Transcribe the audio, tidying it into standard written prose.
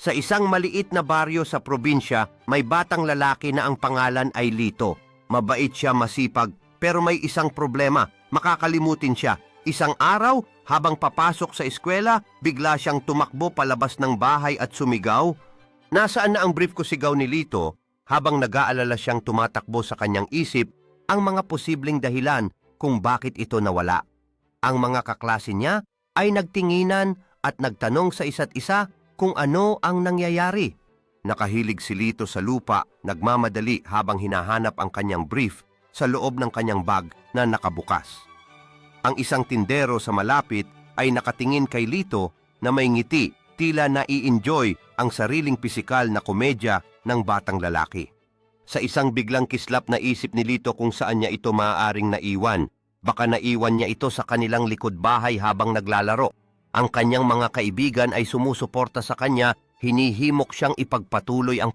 Sa isang maliit na baryo sa probinsya, may batang lalaki na ang pangalan ay Lito. Mabait siya, masipag, pero may isang problema, makakalimutin siya. Isang araw, habang papasok sa eskwela, bigla siyang tumakbo palabas ng bahay at sumigaw. Nasaan na ang brief ko, sigaw ni Lito, habang nag-aalala siyang tumatakbo sa kanyang isip ang mga posibleng dahilan kung bakit ito nawala. Ang mga kaklase niya ay nagtinginan at nagtanong sa isa't isa kung ano ang nangyayari. Nakahilig si Lito sa lupa, nagmamadali habang hinahanap ang kanyang brief sa loob ng kanyang bag na nakabukas. Ang isang tindero sa malapit ay nakatingin kay Lito na may ngiti, tila nai-enjoy ang sariling pisikal na komedya ng batang lalaki. Sa isang biglang kislap na isip ni Lito kung saan niya ito maaaring naiwan. Baka naiwan niya ito sa kanilang likod bahay habang naglalaro. Ang kanyang mga kaibigan ay sumusuporta sa kanya, hinihimok siyang ipagpatuloy ang